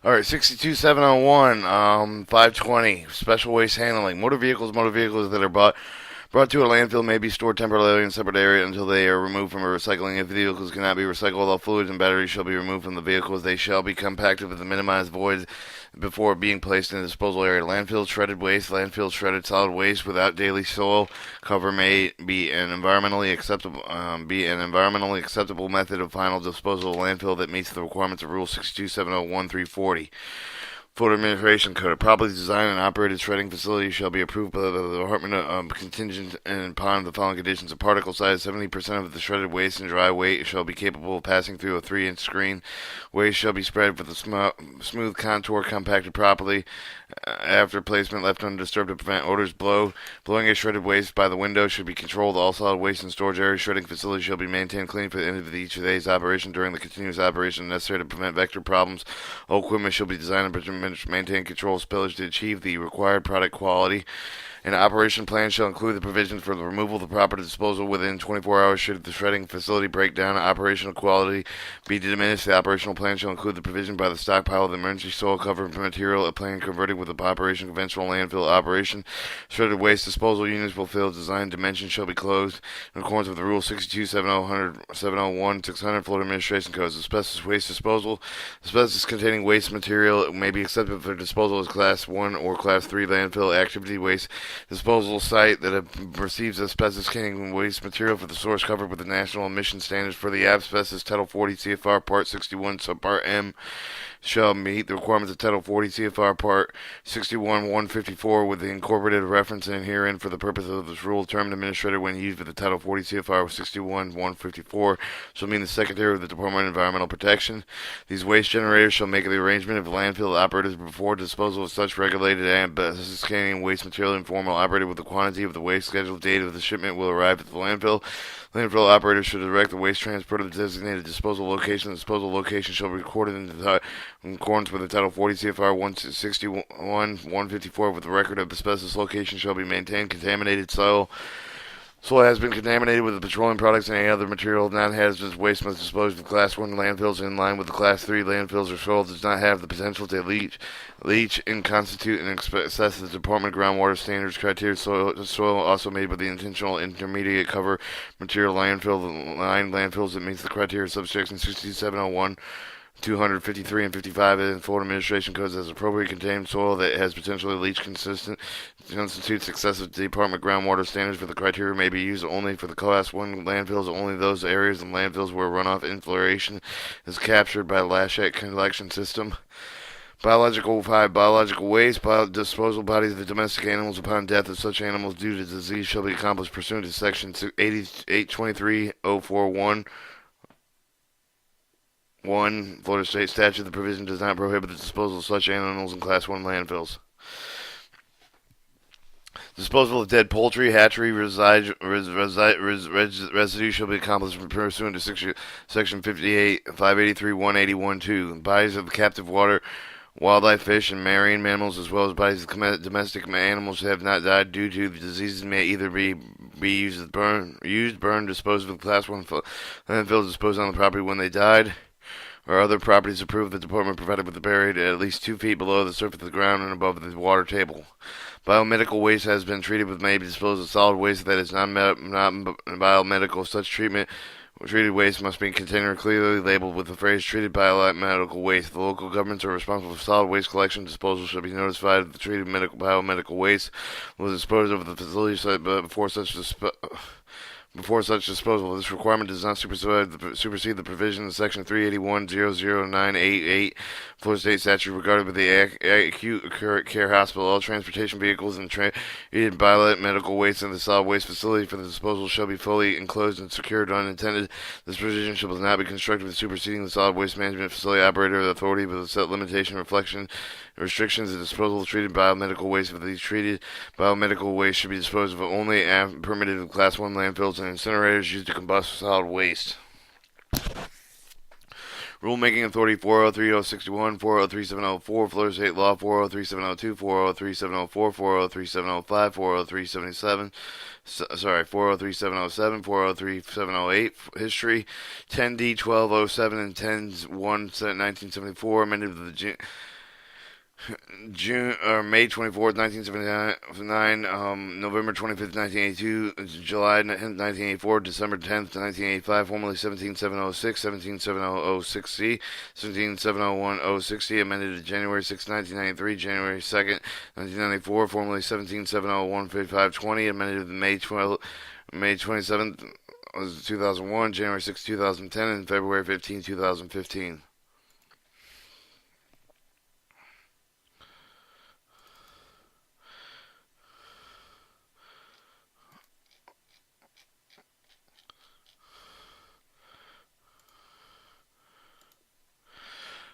All right, 62701, 520, special waste handling. Motor vehicles that are brought to a landfill may be stored temporarily in a separate area until they are removed from a recycling. If the vehicles cannot be recycled, all fluids and batteries shall be removed from the vehicles. They shall be compacted with a minimized void before being placed in the disposal area. Landfill shredded waste. Landfill shredded solid waste without daily soil cover may be an environmentally acceptable method of final disposal of landfill that meets the requirements of Rule 62701-340. Food Administration Code. A properly designed and operated shredding facility shall be approved by the Department of Contingent and upon the following conditions. A particle size 70% of the shredded waste and dry weight shall be capable of passing through a 3-inch screen. Waste shall be spread with a smooth contour, compacted properly. After placement, left undisturbed to prevent odors. Blowing a shredded waste by the window should be controlled. All solid waste in storage areas, shredding facilities shall be maintained clean for the end of each day's operation during the continuous operation necessary to prevent vector problems. All equipment shall be designed and maintain control of spillage to achieve the required product quality. An operation plan shall include the provisions for the removal of the proper disposal within 24 hours should the shredding facility break down. Operational quality be diminished. The operational plan shall include the provision by the stockpile of the emergency soil cover material. A plan converted with the operation conventional landfill operation. Shredded waste disposal units fulfill design dimensions shall be closed in accordance with the Rule 62701 Florida Administration Codes. Asbestos waste disposal. Asbestos containing waste material may be accepted for disposal as Class 1 or Class 3 landfill activity waste disposal site that receives asbestos-containing waste material for the source covered with the national emission standards for the asbestos Title 40 CFR Part 61 Subpart M shall meet the requirements of Title 40 CFR Part 61-154 with the incorporated reference in herein for the purpose of this rule. Term administrator when used with the Title 40 CFR 61-154 shall mean the Secretary of the Department of Environmental Protection. These waste generators shall make the arrangement of landfill operators before disposal of such regulated asbestos-containing waste material informal operated with the quantity of the waste scheduled date of the shipment will arrive at the landfill. Landfill operators should direct the waste transport to the designated disposal location. The disposal location shall be recorded in accordance with the Title 40 CFR 161-154 with the record of the asbestos location shall be maintained. Contaminated soil has been contaminated with the petroleum products and any other material non-hazardous waste must dispose of Class 1 landfills in line with the Class 3 landfills or soil does not have the potential to leach and constitute an excess of the Department of Groundwater Standards criteria. Soil also made with the intentional intermediate cover material landfills that meets the criteria of subsection 6701 253 and 55 in Florida Administration Codes as appropriate contained soil that has potentially leach constitutes excessive Department groundwater standards for the criteria may be used only for the Class 1 landfills, only those areas and landfills where runoff infiltration is captured by a lashette collection system. Biological waste, disposal bodies of the domestic animals upon death of such animals due to disease shall be accomplished pursuant to Section 823.041 Florida State Statute. The provision does not prohibit the disposal of such animals in Class 1 landfills. Disposal of dead poultry, hatchery, residue shall be accomplished pursuant to Section 583-181-2. Bodies of captive wildlife, fish, and marine mammals, as well as bodies of domestic animals that have not died due to diseases may either be used, burned, disposed of in Class 1 landfills, disposed on the property when they died, or other properties approved the department provided with the buried at least 2 feet below the surface of the ground and above the water table. Biomedical waste has been treated with may be disposed of solid waste that is not biomedical. Such treated waste must be in a container clearly labeled with the phrase treated biomedical waste. The local governments are responsible for solid waste collection and disposal shall be notified of the treated biomedical waste was disposed of at the facility site before such disposal. This requirement does not supersede the provision of Section 381.00988 Florida State Statute regarding the acute care hospital. All transportation vehicles and treated biomedical waste in the solid waste facility for the disposal shall be fully enclosed and secured unintended. This provision shall not be constructed with superseding the solid waste management facility operator of the authority with a set limitation restrictions. The disposal of treated biomedical waste. Of these treated biomedical waste should be disposed of only permitted in Class 1 landfills and incinerators used to combust solid waste. Rulemaking Authority 403061, 403704, Florida State Law 403702, 403704, 403705, 403707, sorry, 403707, 403708, History 10D1207 and 10-1-1974, amended with the May 24th, 1979, November 25th, 1982, July 1984, December 10th, 1985, formerly 17706, 17706C, 1770106C, amended to January 6th, 1993, January 2nd, 1994, formerly 177015520, amended to May 27th, 2001, January 6th, 2010, and February 15th, 2015.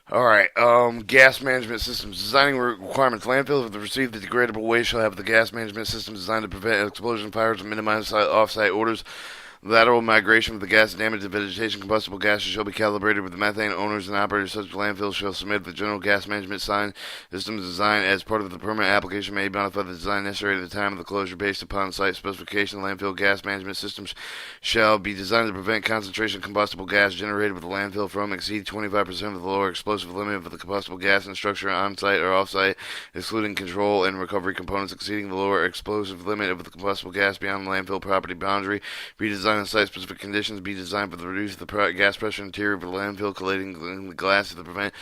Alright, gas management systems. Designing requirements. Landfills that receive the degradable waste shall have the gas management system designed to prevent explosion fires and minimize off-site odors. Lateral migration of the gas damage to vegetation. Combustible gases shall be calibrated with the methane. Owners and operators of such landfills shall submit the general gas management system design as part of the permit application. May modify the design necessary at the time of the closure based upon site specification. Landfill gas management systems shall be designed to prevent concentration of combustible gas generated with the landfill from exceed 25% of the lower explosive limit of the combustible gas and structure on-site or off-site, excluding control and recovery components exceeding the lower explosive limit of the combustible gas beyond the landfill property boundary. Be designed on site-specific conditions. Be designed for the reduce the gas pressure interior of the landfill, collating the glass to prevent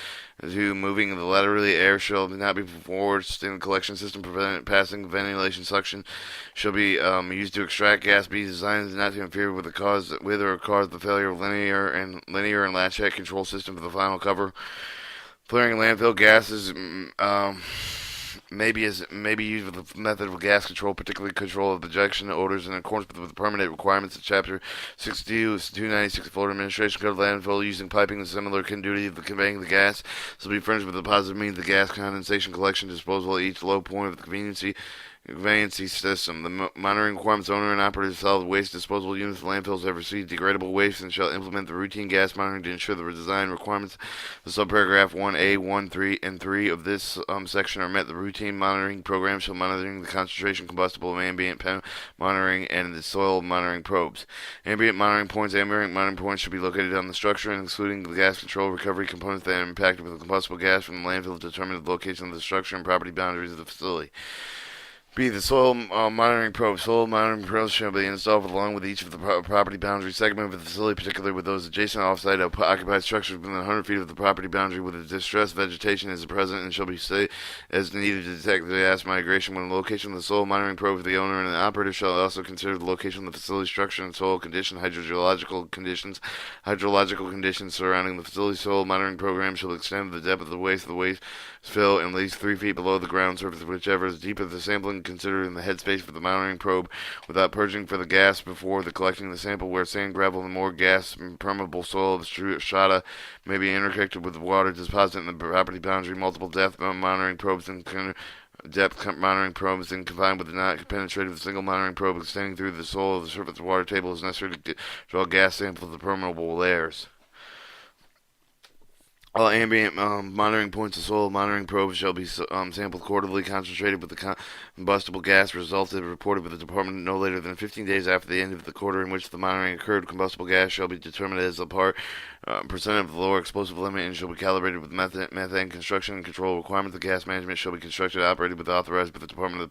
moving of the laterally. Air shall not be forced in the collection system. Prevent passing. Ventilation suction shall be used to extract gas. Be designed not to interfere with or cause the failure of linear and latch head control system for the final cover. Flaring landfill gases may be used with the method of gas control, particularly control of ejection odors, in accordance with the permanent requirements of Chapter 62, 296 Florida Administration Code of Landfill. Using piping and similar duty of conveying the gas shall be furnished with a positive means of gas condensation collection disposal at each low point of the conveyancy system. The monitoring requirements owner and operator of solid waste disposal units of landfills have received degradable waste and shall implement the routine gas monitoring to ensure the design requirements of subparagraph 1A, 1, 3, and 3 of this section are met. The routine monitoring program shall monitor the concentration, combustible, and ambient monitoring, and the soil monitoring probes. Ambient monitoring points should be located on the structure, and excluding the gas control recovery components that are impacted with the combustible gas from the landfill to determine the location of the structure and property boundaries of the facility. B. The soil monitoring probes. Soil monitoring probes shall be installed along with each of the property boundary segment of the facility, particularly with those adjacent off-site occupied structures within 100 feet of the property boundary with a distressed vegetation is present, and shall be stayed as needed to detect the gas migration. When the location of the soil monitoring probe, the owner and the operator shall also consider the location of the facility structure and soil condition, hydrological conditions surrounding the facility. Soil monitoring program shall extend the depth of the waste fill at least 3 feet below the ground surface, whichever is deeper the sampling considered in the headspace for the monitoring probe, without purging for the gas before the collecting the sample. Where sand, gravel, and more gas permeable soil of strata may be interconnected with water deposit in the property boundary. Multiple depth monitoring probes and combined with the not penetrative of the single monitoring probe extending through the soil of the surface water table is necessary to draw gas samples of the permeable layers. All ambient monitoring points of soil monitoring probes shall be sampled quarterly, concentrated with the combustible gas resulted reported with the department no later than 15 days after the end of the quarter in which the monitoring occurred. Combustible gas shall be determined as a percent of the lower explosive limit and shall be calibrated with methane construction and control requirements. The gas management shall be constructed and operated with authorized by the department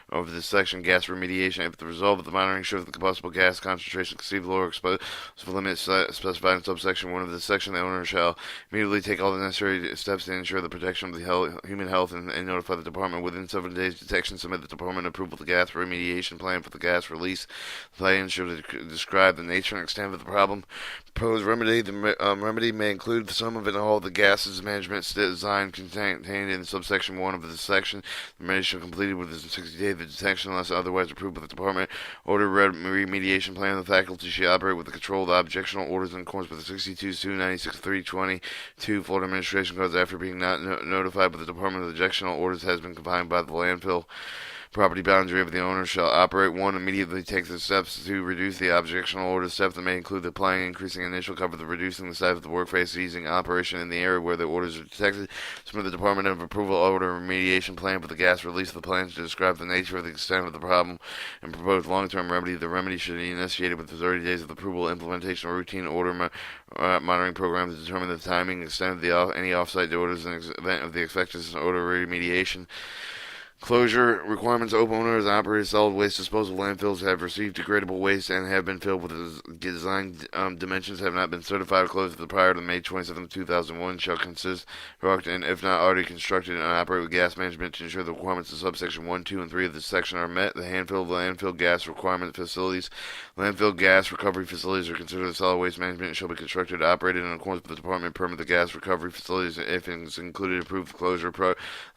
of this section. Gas remediation. If the result of the monitoring shows that the combustible gas concentration exceeds the lower explosive limit specified in subsection 1 of this section, the owner shall immediately take all the necessary steps to ensure the protection of the human health and notify the department within 7 days. Detection, submit the department approval of the gas remediation plan for the gas release. The plan should describe the nature and extent of the problem. Proposed remedy. The remedy may include some of it all of the gases management design contained in subsection 1 of this section. The remedy shall be completed within 60 days of the detection unless otherwise approved by the department. Order remediation plan. The faculty shall operate with the control of the objectional orders in accordance with the 62, 296, 322 Florida Administration Codes after being not notified by the department of the objectional orders has been combined by the landfill. property boundary of the owner shall operate. 1. Immediately take the steps to reduce the objectionable order. Steps that may include applying increasing initial cover, reducing the size of the workplace, easing operation in the area where the orders are detected. Submit the Department of Approval order remediation plan for the gas. Release the plans to describe the nature of the extent of the problem and propose long-term remedy. The remedy should be initiated with 30 days of approval. Implementation of routine order monitoring program to determine the timing, extent of any off-site orders in the event of the expected order remediation. Closure requirements. Owners and operators of solid waste disposal landfills have received degradable waste and have been filled with design dimensions have not been certified or closed prior to May 27, 2001 shall consist and if not already constructed and operate with gas management to ensure the requirements of subsection 1, 2, and 3 of this section are met. The landfill gas requirement facilities. Landfill gas recovery facilities are considered solid waste management and shall be constructed and operated in accordance with the department permit. The gas recovery facilities, if it is included, approved closure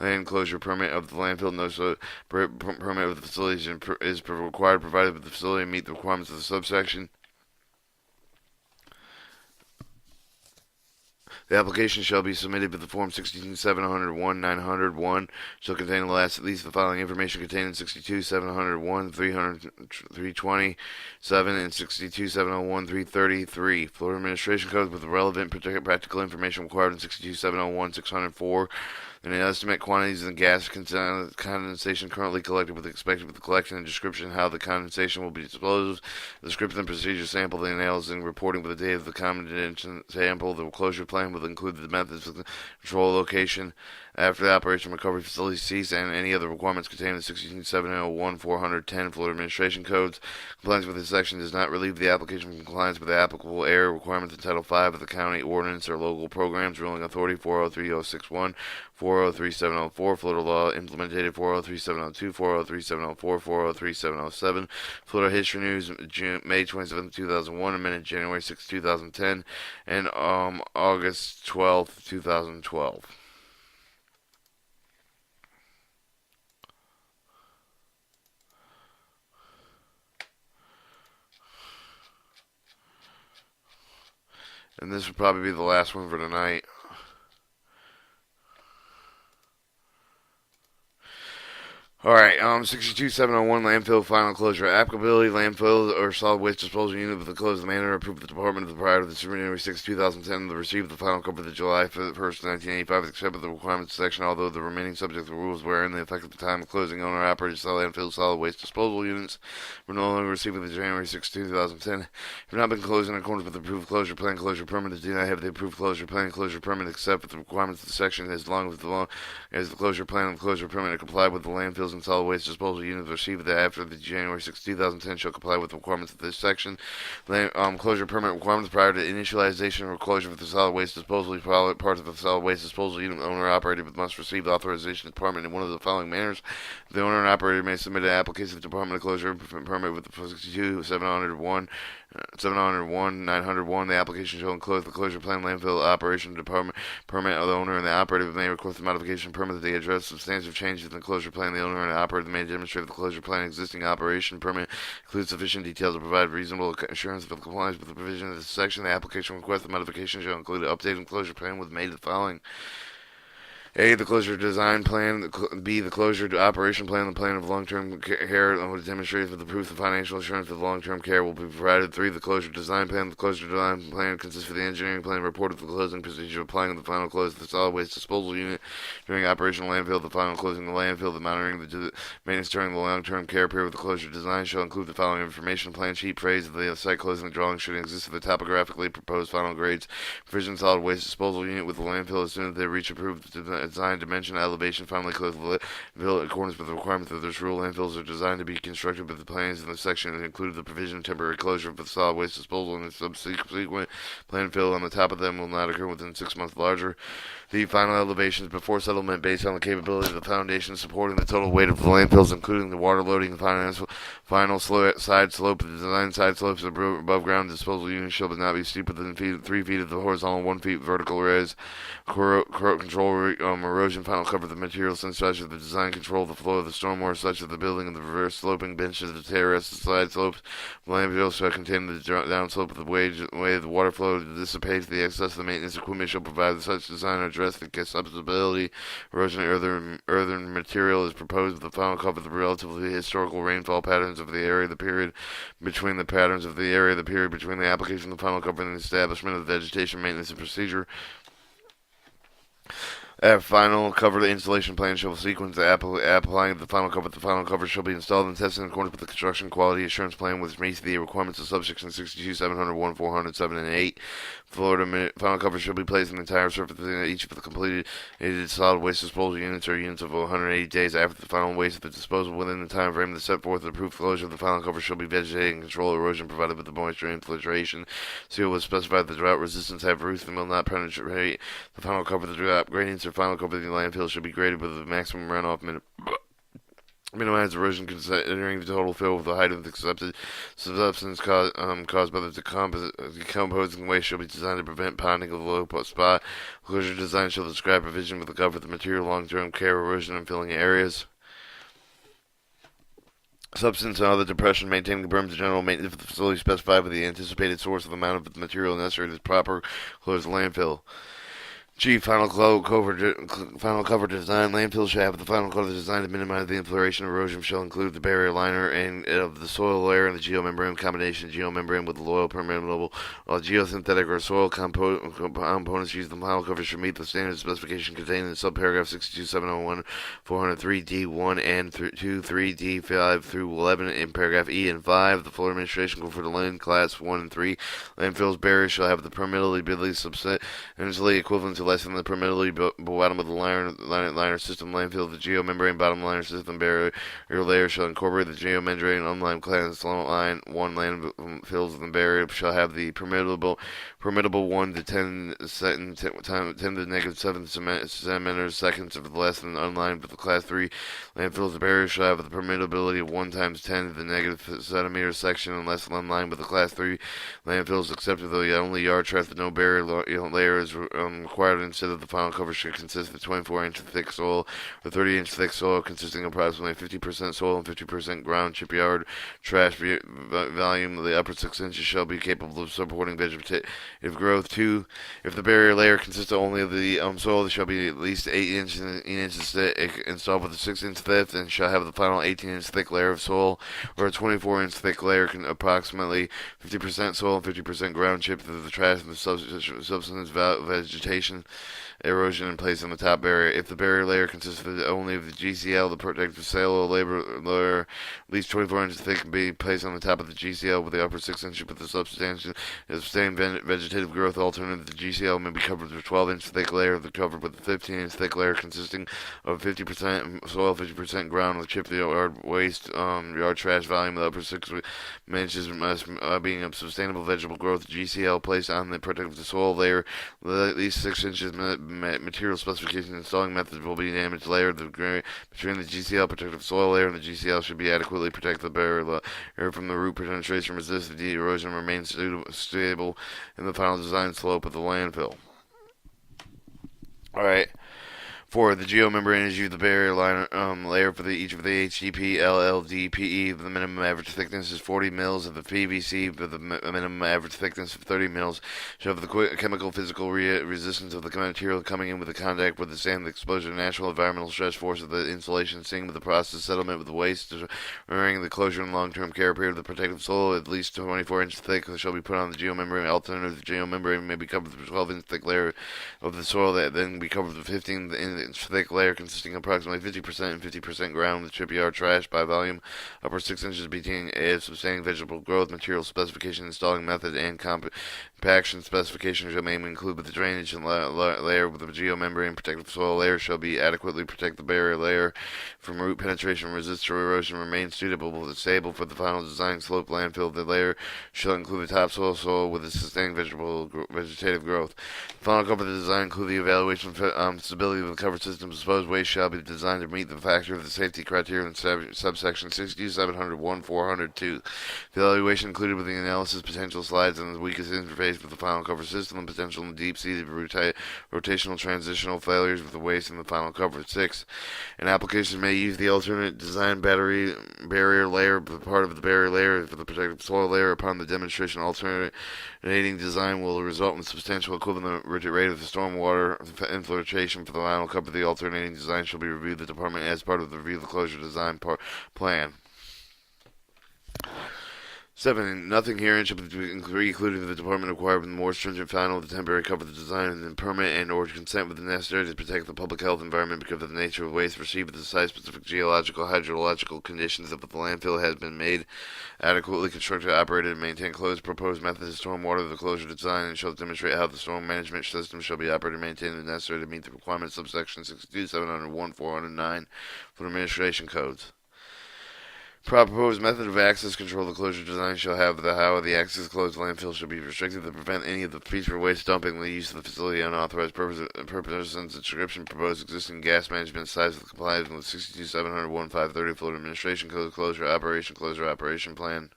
land closure permit of the landfill. No permit of the facilities is required, provided that the facility meet the requirements of the subsection. The application shall be submitted with the Form 62-701-901, shall contain at least the following information contained in 62-701-327 and 62-701-333. Florida Administration Code with the relevant practical information required in 62-701-604. And an estimate quantities of the gas condensation currently collected with the collection and description how the condensation will be disposed, the description and procedure sample, the analysis and reporting with the date of the condensation sample. The closure plan will include the methods of control location after the operation recovery facility cease and any other requirements contained in 16701-410 Florida Administration Codes. Compliance with this section does not relieve the application from compliance with the applicable area requirements in Title V of the County Ordinance or Local Programs Ruling Authority 403061, 403704, Florida Law Implemented 403702, 403704, 403707, Florida History News, May 27, 2001, amended January 6, 2010, and August 12, 2012. And this would probably be the last one for tonight. Alright, 62701 landfill final closure. Applicability, landfill or solid waste disposal unit with the closed manner approved the Department of the prior to the January 6, 2010, the receipt of the final cover of the July 1st, 1985, except for the requirements section, although the remaining subject to the rules wherein the effect at the time of closing owner operated landfill solid waste disposal units were no longer received with the January 6, 2010, have not been closed in accordance with the approved closure plan, closure permit, do not have the approved closure plan, closure permit, except for the requirements of the section as long as the closure plan and closure permit are complied with the landfills and solid waste disposal units received after the January 6, 2010 shall comply with the requirements of this section. Closure permit requirements prior to initialization or closure of the solid waste disposal parts of the solid waste disposal unit owner operated must receive the authorization of the department in one of the following manners. The owner and operator may submit an application to the Department of Closure permit with the 701-901. The application shall include the closure plan, landfill operation department permit of the owner and the operator may request a modification permit that they address substantive changes in the closure plan. The owner and the operator may demonstrate the closure plan existing operation permit includes sufficient details to provide reasonable assurance of compliance with the provision of this section. The application request the modification shall include an updated closure plan with made the following. A. The closure design plan. B. The closure operation plan. The plan of long-term care will demonstrate that the proof of financial assurance of long-term care will be provided. 3. The closure design plan. The closure design plan consists of the engineering plan report of the closing procedure, applying the final close of the solid waste disposal unit during operational landfill, the final closing of the landfill, the monitoring the maintenance during the long-term care period. With the closure design shall include the following information: plan sheet, phrase of the site closing drawing should exist of the topographically proposed final grades, provision solid waste disposal unit with the landfill as soon as they reach approved design dimension elevation, finally close the landfill in accordance with the requirements of this rule. Landfills are designed to be constructed with the plans in the section that include the provision of temporary closure of the solid waste disposal, and the subsequent landfill on the top of them will not occur within 6 months larger. The final elevations before settlement based on the capability of the foundation supporting the total weight of the landfills, including the water loading, the final side slope. The design side slopes of above ground disposal units shall not be steeper than 3 feet of the horizontal, 1 foot vertical res. Control erosion final cover of the material since such of the design control the flow of the stormwater such of the building and the reverse sloping benches the terrace the slide slopes the landfill shall contain the downslope of the way the water flow dissipates the excess of the maintenance equipment shall provide such design or address the susceptibility erosion earthen material is proposed with the final cover of the relatively historical rainfall patterns of the area the period between the patterns of the area the period between the application of the final cover and the establishment of the vegetation maintenance and procedure. At final cover, the installation plan shall sequence applying the final cover. The final cover shall be installed and tested in accordance with the construction quality assurance plan, which meets the requirements of subsection 62, 701, 400, 7, and 8. Florida final cover shall be placed on the entire surface of each of the completed solid waste disposal units or units of 180 days after the final waste of the disposal within the time frame that set forth. The approved closure of the final cover shall be vegetated and control erosion provided with the moisture infiltration. Seal was specified the drought resistance have roots and will not penetrate the final cover. The drought gradients or final cover of the landfill should be graded with a maximum runoff minimize erosion considering the total fill with the height of the accepted substance caused by the decomposing waste shall be designed to prevent ponding of the low spot. Closure design shall describe provision with the cover of the material, long-term care, erosion, and filling areas. Substance and other depression, maintaining the berms, general maintenance of the facility specified with the anticipated source of the amount of the material necessary to proper close the landfill. G. Final cover design. Landfill shall have the final cover design to minimize the infiltration. Erosion shall include the barrier liner and of the soil layer and the geomembrane combination. Geomembrane with loyal permeable geosynthetic or soil components used. The final cover should meet the standard specification contained in subparagraph 62701 403 D1 and 2, 3, D5 through 11 in paragraph E and 5. The Florida Administration for the land class 1 and 3 landfills barriers shall have the permeability substantially equivalent to less than the permeability bottom of the liner system landfill. The geomembrane bottom liner system barrier layer shall incorporate the geomembrane unlined class line 1 landfills of the barrier shall have the permittable 1 to 10 to negative 7 centimeters seconds of less than unlined. But the class 3 landfills the barrier shall have the permittability of 1 times 10 to the negative centimeter section unless unlined. With the class 3 landfills except for the only yard trash with no barrier layer is required. Instead of the final cover should consist of 24-inch thick soil or 30-inch thick soil consisting of approximately 50% soil and 50% ground chipyard trash volume. The upper 6 inches shall be capable of supporting vegetative growth. 2. If the barrier layer consists only of the soil, it shall be at least 8 inches thick, installed with a 6-inch depth, and shall have the final 18-inch thick layer of soil or a 24-inch thick layer approximately 50% soil and 50% ground chip through the trash and the substance vegetation erosion in place on the top barrier. If the barrier layer consists only of the GCL, the protective cell layer, at least 24 inches thick, can be placed on the top of the GCL with the upper 6 inches with the sustained vegetative growth. Alternative, the GCL may be covered with a 12-inch thick layer, covered with a 15-inch thick layer consisting of 50% soil, 50% ground with chipped yard waste, yard trash volume. The upper 6 inches must being of sustainable vegetable growth. GCL placed on the protective soil layer, at least 6 inches. Material specifications and installing methods will be damaged layer between the GCL protective soil layer and the GCL should be adequately protect the barrier layer from the root penetration, resist the erosion, remain stable in the final design slope of the landfill. Alright. 4. The geomembrane is used the barrier layer for each of the HDP, LLD, PE. The minimum average thickness is 40 mils of the PVC, with the minimum average thickness of 30 mils. Shall have the chemical physical resistance of the material coming in with the contact with the sand, the exposure to natural environmental stress force of the insulation, seen with the process settlement with the waste, during the closure and long-term care period of the protective soil, at least 24 inches thick, shall be put on the geomembrane. Alternative, the geomembrane may be covered with a 12-inch thick layer of the soil that then be covered with 15 thick layer consisting of approximately 50% and 50% ground with chipyard trash by volume. Upper 6 inches between sustaining vegetable growth. Material specification, installing method, and compaction specifications may include with the drainage and layer with the geomembrane. Protective soil layer shall be adequately protect the barrier layer from root penetration, resist to erosion, remain suitable and stable for the final design slope landfill. The layer shall include the topsoil with a sustained vegetative growth. The final cover of the design include the evaluation of stability of the cover cover system disposed waste shall be designed to meet the factor of the safety criteria in subsection 62701-402. The evaluation included with the analysis potential slides on the weakest interface with the final cover system and potential deep-seated rotational transitional failures with the waste in the final cover. 6. An application may use the alternate design barrier layer, part of the barrier layer for the protective soil layer. Upon the demonstration, alternating design will result in substantial equivalent rate of the stormwater infiltration for the final cover. The alternating design shall be reviewed by the department as part of the review of the closure design plan. 7. Nothing herein shall be included in the department required with more stringent final of the temporary cover of the design and permit and or consent with the necessary to protect the public health environment because of the nature of waste received with the site-specific geological, hydrological conditions of the landfill has been made adequately constructed, operated, and maintained closed. Proposed method of stormwater, the closure design, and shall demonstrate how the storm management system shall be operated and maintained and necessary to meet the requirements of subsection 62701-409 for administration codes. Proposed method of access control the closure design shall have the how the access closed landfill shall be restricted to prevent any of the future waste dumping the use of the facility unauthorized purposes and description proposed existing gas management size with compliance with 62701-530 Florida Administration Code closure operation plan.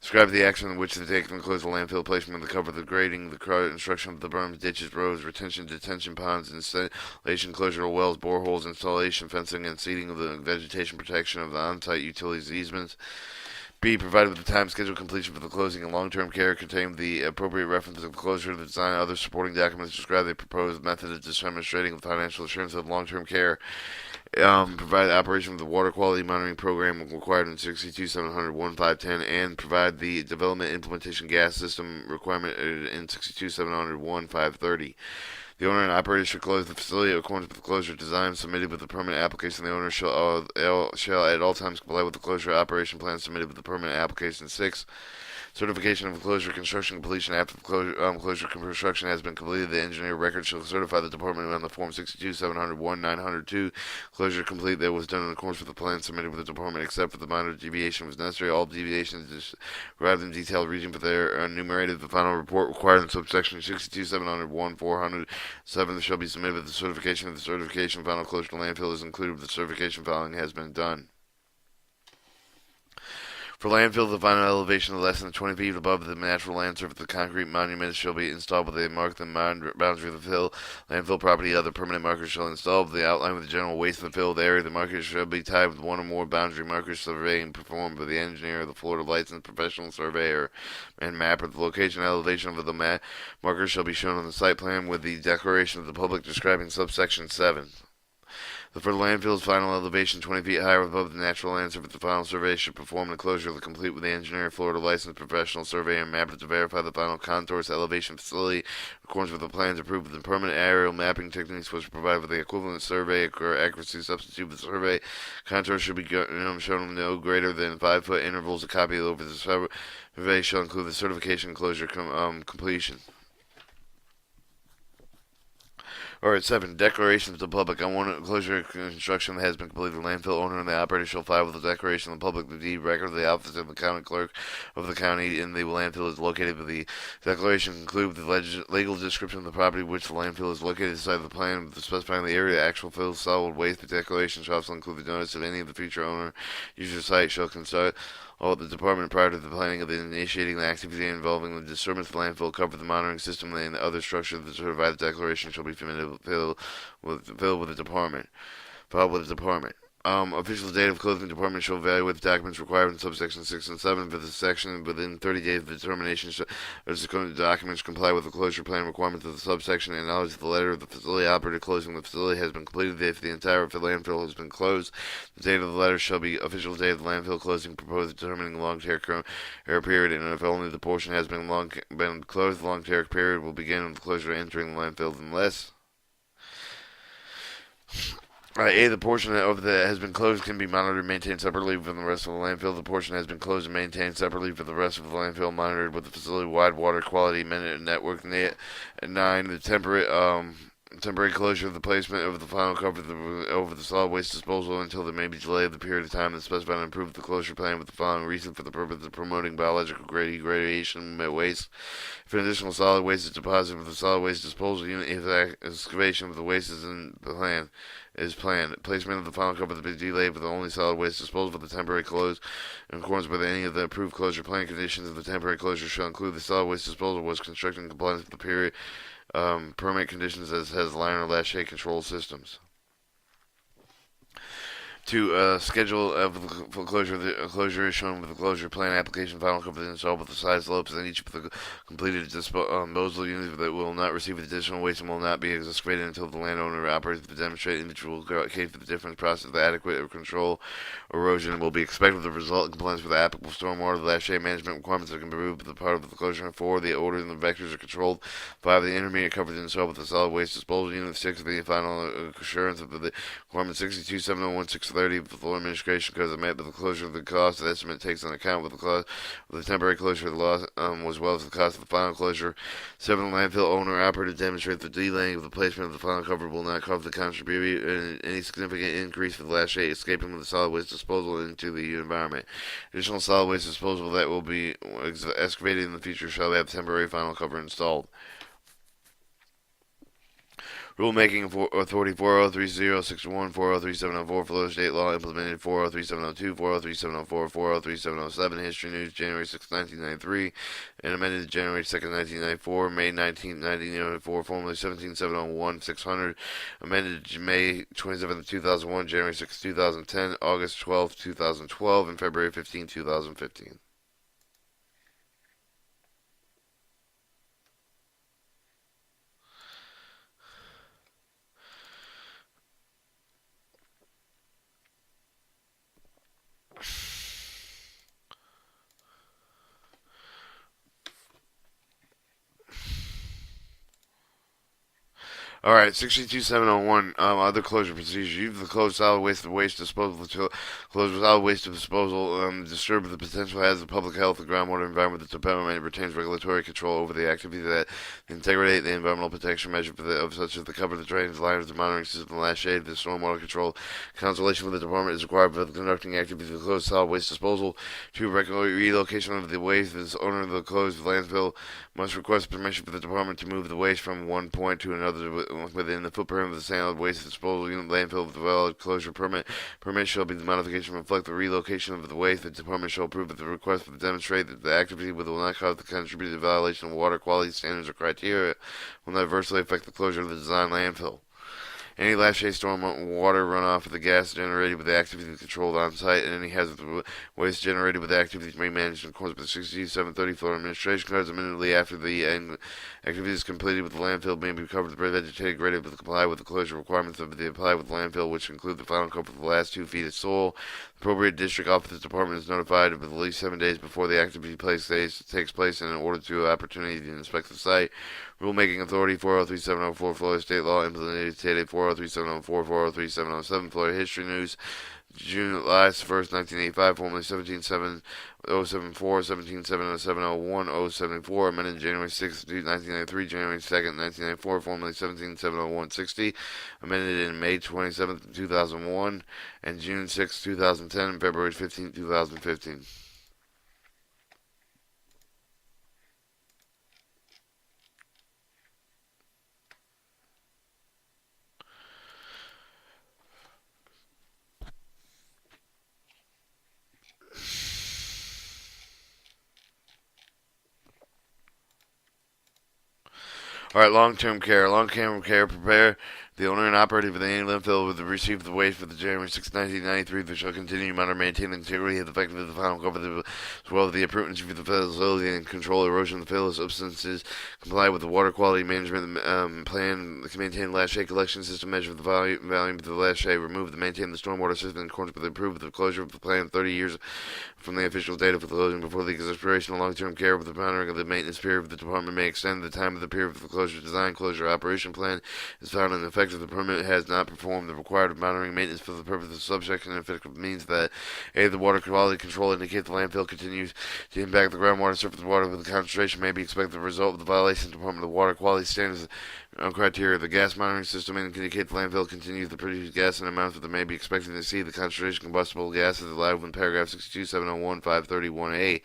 Describe the action in which they take and close the landfill, placement of the cover, the grading, the construction of the berms, ditches, roads, retention, detention ponds, installation, closure of wells, boreholes, installation, fencing, and seeding of the vegetation protection of the on-site utilities easements. B. Provided with the time schedule completion for the closing and long-term care containing the appropriate reference of the closure of the design and other supporting documents describe the proposed method of demonstrating the financial assurance of long-term care. Provide operation of the water quality monitoring program required in 62700-1510 and provide the development implementation gas system requirement in 62700-1530. The owner and operator should close the facility according to the closure design submitted with the permanent application. The owner shall at all times comply with the closure operation plan submitted with the permanent application. 6. Certification of closure construction completion after the closure construction has been completed. The engineer record shall certify the department on the form 62701-902 closure complete that was done in accordance with the plan submitted with the department, except for the minor deviation was necessary. All deviations described in detailed region for their enumerated. The final report required in subsection 62701-407 shall be submitted with the certification of the certification final closure to landfill is included with the certification filing has been done. For landfill, the final elevation of less than 20 feet above the natural land surface, the concrete monuments shall be installed with a mark the boundary of the landfill property. Other permanent markers shall install with the outline with the general waste of the filled area. The markers shall be tied with one or more boundary markers surveying performed by the engineer or the Florida licensed professional surveyor and mapper. The location and elevation of the markers shall be shown on the site plan with the declaration of the public describing subsection 7. For the landfill's final elevation 20 feet higher above the natural land surface, the final survey should perform the closure of the complete with the engineer, Florida licensed professional surveyor, and mapper to verify the final contours, elevation facility, in accordance with the plans approved with the permanent aerial mapping techniques, which provide with the equivalent survey or accuracy substitute with the survey. Contours should be shown no greater than 5-foot intervals. A copy over the survey shall include the certification closure completion. Alright, 7. Declaration to the public. On one closure construction that has been completed, the landfill owner and the operator shall file with the declaration of the public the deed record of the office of the county clerk of the county in the landfill is located. With the declaration conclude with the legal description of the property which the landfill is located inside the plan specifying the area, actual fill, solid waste. The declaration shall also include the notice of any of the future owner user site shall consult all the department prior to the planning of the initiating the activity involving the disturbance of the landfill, cover the monitoring system, and the other structure that certified declaration shall be filled with the department. Filed with the department. Official date of closing department shall evaluate the documents required in subsection 6 and 7 for the section within 30 days of the determination. The documents comply with the closure plan requirements of the subsection and acknowledge the letter of the facility operator closing the facility has been completed. If the entire landfill has been closed, the date of the letter shall be official date of the landfill closing proposed determining long tear period, and if only the portion has been closed, the long tear period will begin with the closure entering the landfill unless A. The portion of that has been closed can be monitored and maintained separately from the rest of the landfill. The portion has been closed and maintained separately for the rest of the landfill, monitored with the facility-wide water quality network. 9. The temperate temporary closure of the placement of the final cover over the solid waste disposal until there may be delay of the period of time that specified and approved the closure plan with the following reason: for the purpose of promoting biological degradation of waste. If an additional solid waste is deposited with the solid waste disposal unit, if excavation of the waste is planned, placement of the final cover to be delayed with the only solid waste disposal for the temporary close in accordance with any of the approved closure plan conditions of the temporary closure shall include the solid waste disposal was constructed in compliance with the period permit conditions as has liner lache control systems. To schedule of the closure. The closure is shown with the closure plan application final cover installed with the side slopes and each of the completed disposal units that will not receive additional waste and will not be excavated until the landowner operates the demonstrated individual case for the difference process of the adequate control erosion will be expected to result in compliance with the applicable stormwater lache management requirements that can be removed as part of the closure. 4. The order and the vectors are controlled. 5. The intermediate coverage installed with the solid waste disposal unit. 6. The final assurance of the requirement 62701630 of the floor administration because it met with the closure of the cost. The estimate takes into account with the cost of the temporary closure of the loss, as well as the cost of the final closure. 7. The landfill owner operator demonstrate the delaying of the placement of the final cover will not cover the contribute any significant increase for the lache escaping with the solid waste disposal into the environment. Additional solid waste disposal that will be excavated in the future shall have temporary final cover installed. Rulemaking Authority 4030614, 403-704, Florida State Law implemented 403-702, 403-704, 403-707, History News, January 6, 1993, and amended January 2, 1994, May 19, 1994, formerly 17-701-600, amended May 27, 2001, January 6, 2010, August 12, 2012, and February 15, 2015. Alright, 62701, other closure procedures. Use the closed solid waste disposal, closed solid waste disposal, disturb the potential hazards of public health, the groundwater environment. The department retains regulatory control over the activities that integrate the environmental protection measure of such as the cover, the drains, liners, the monitoring system, the lash shade, the stormwater control. Consultation with the department is required for the conducting activities of closed solid waste disposal. 2. Relocation of the waste. The owner of the closed landfill must request permission for the department to move the waste from one point to another within the footprint of the solid waste disposal unit landfill with a valid closure permit. Permit shall be the modification to reflect the relocation of the waste. The department shall approve of the request for the demonstrate that the activity will not cause the contributed violation of water quality standards or criteria, will not adversely affect the closure of the design landfill. Any lache storm water runoff of the gas generated with the activity controlled on site, and any hazardous waste generated with the activities may be managed in accordance with the 6730 Florida Administration Codes. Immediately after the activity is completed with the landfill may be covered with vegetated graded to comply with the closure requirements of the apply with landfill, which include the final cover for the last 2 feet of soil. The appropriate district office department is notified of at least 7 days before the activity takes place in order to opportunity to inspect the site. Rulemaking Authority 403-704 Florida State Law implemented 403-704, 403-707 Florida History News, July 1st, 1985, formerly 17-7074, 17-70701, 074, amended January 6th, 1993, January 2nd, 1994, formerly 17-70160, amended in May 27th, 2001, and June 6th, 2010, and February 15th, 2015. Alright, long-term care. Long-term care, prepare the owner and operator of any landfill will receive the waste for the January 6, 1993, which shall continue to monitor, maintain the integrity of the effectiveness of the final cover, as well as the appurtenance of the facility and control erosion of the fatal substances, comply with the water quality management plan, maintain the lache collection system, measure the volume of the lache, remove and maintain the stormwater system in accordance with the approved the closure of the plan 30 years from the official date of the closing before the expiration of long-term care with the monitoring of the maintenance period of the department may extend the time of the period of the closure design closure operation plan is found in effect if the permit has not performed the required monitoring maintenance for the purpose of subsection and effective means that A, the water quality control indicate the landfill continues to impact the groundwater surface water with the concentration may be expected the result of the violation of the Department of Water Quality Standards Criteria. The gas monitoring system indicates the landfill continues to produce gas in amounts that may be expected to exceed the concentration of combustible gas as allowed in paragraph 62701 531A.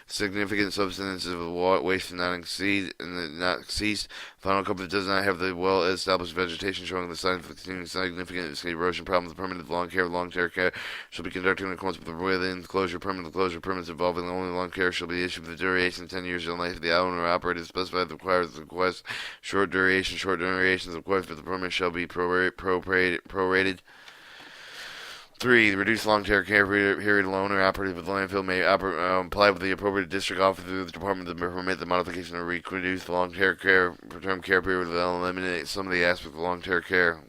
Significant substances of waste not exceed. Final coverage does not have the well-established vegetation showing the signs of continuing significant erosion problems. The permanent long-term care shall be conducted in accordance with the within closure permit. The closure permits involving only long care shall be issued for the duration of 10 years in life of the owner or operator specified requires the request. Short durations of request for the permit shall be prorated. 3. The reduced long-term care period loan or operative of the landfill may apply with the appropriate district officer through the department to permit the modification or reduce the long-term care period to eliminate some of the aspects of long-term care.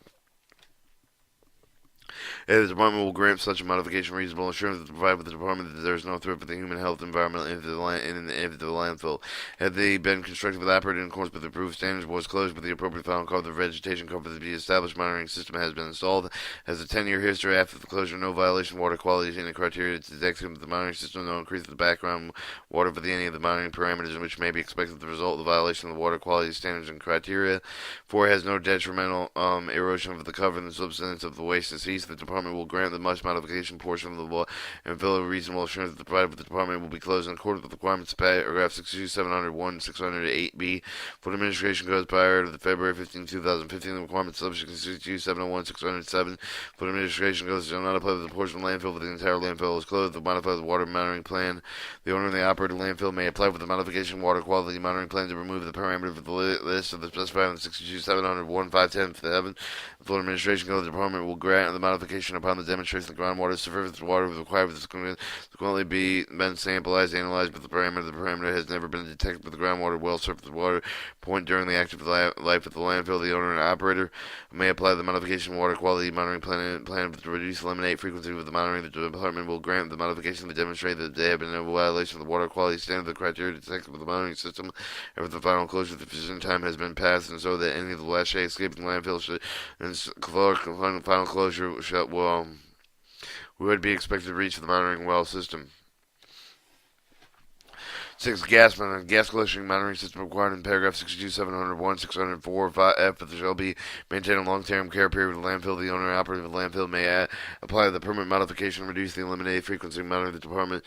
The department will grant such a modification reasonable assurance to provide with the department that there is no threat for the human health, environment, and the landfill. Had they been constructed with operating in accordance with the approved standards, was closed with the appropriate final cover, the vegetation cover to be established, monitoring system has been installed, has a 10-year history after the closure, no violation of water quality and criteria to detect with the monitoring system, no increase in the background water for any of the monitoring parameters in which may be expected as the result of the violation of the water quality standards and criteria. 4. Has no detrimental erosion of the cover and the substance of the waste is ceased. The department will grant the much modification portion of the law and fill a reasonable assurance that the provided with the department will be closed in accordance with the requirements of paragraph 62701 608B for administration codes prior to the February 15, 2015. The requirements subject to 62701 607 for administration codes shall not apply to the portion of landfill for the entire landfill is closed. The modified water monitoring plan. The owner of the operated landfill may apply for the modification water quality monitoring plan to remove the parameter of the list of the specified in 62701 510 The Florida Administration Code. The department will grant the modification upon the demonstration the groundwater surface water required for consequently been sampled, analyzed, but the parameter has never been detected with the groundwater well surface water point during the active life of the landfill. The owner and operator may apply the modification water quality monitoring plan to reduce eliminate frequency with the monitoring. The department will grant the modification to demonstrate that they have been no violation of the water quality standard, the criteria detected with the monitoring system after the final closure of the sufficient time has been passed, and so that any of the last escaping landfill should and final closure would be expected to reach the monitoring well system. 6. Gas collection monitoring system required in paragraph 62701 604 F shall be maintained a long-term care period with the landfill. The owner and operator of the landfill may apply the permit modification, reduce the eliminated frequency, monitor the department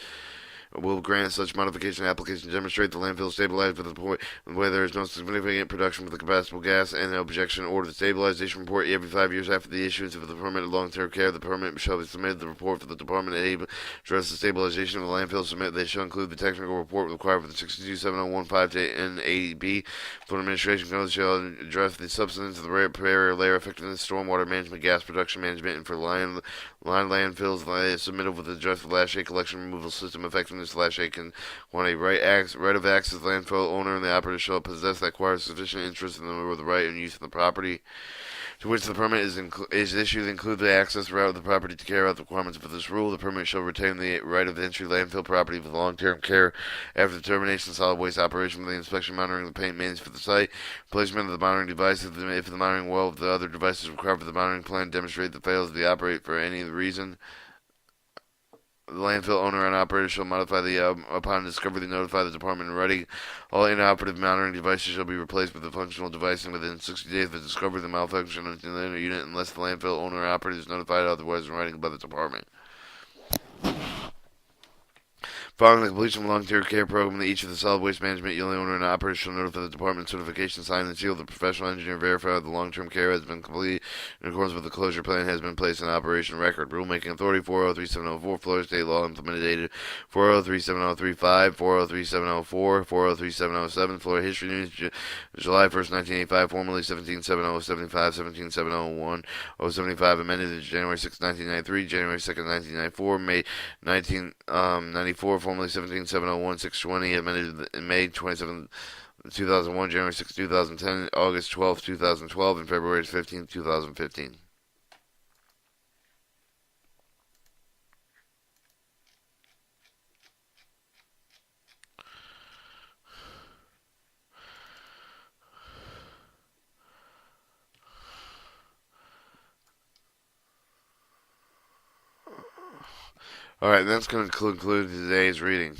will grant such modification application to demonstrate the landfill stabilized to the point where there is no significant production of the combustible gas and no objection or the stabilization report every 5 years after the issuance of the permit of long-term care. The permit shall be submitted the report for the department to address the stabilization of the landfill. They shall include the technical report required for the 62701 510B. Florida Administration Code shall address the substance of the barrier layer effectiveness, stormwater management, gas production management, and for line landfills submitted with the address of last collection removal system effectiveness. /A can want a right of access. The landfill owner and the operator shall possess that acquires sufficient interest in the right and use of the property to which the permit is issued include the access route of the property to carry out the requirements of this rule. The permit shall retain the right of entry landfill property for long-term care after the termination of solid waste operation for the inspection, monitoring, the paint maintenance for the site, placement of the monitoring device if the monitoring well of the other devices required for the monitoring plan demonstrate that fails to operate for any reason. The landfill owner and operator shall modify upon discovery, notify the department in writing. All inoperative monitoring devices shall be replaced with a functional device and within 60 days of the discovery of the malfunction of the unit unless the landfill owner or operator is notified otherwise in writing by the department. Following the completion of the long-term care program, each of the solid waste management unit owner and operator shall notify the department certification signed and sealed. The professional engineer verified that the long-term care has been completed in accordance with the closure plan has been placed in operation record. Rulemaking Authority 403-704, Florida State Law Implemented Date 403-7035, 403-704, 403-707, Florida History News, July 1st, 1985, formerly 177075, 177001, 075, amended January 6, 1993, January 2nd, 1994, May 1994, formerly 177001 620, amended in May 27, 2001, January 6, 2010, August 12, 2012, and February 15, 2015. Alright, that's going to conclude today's reading.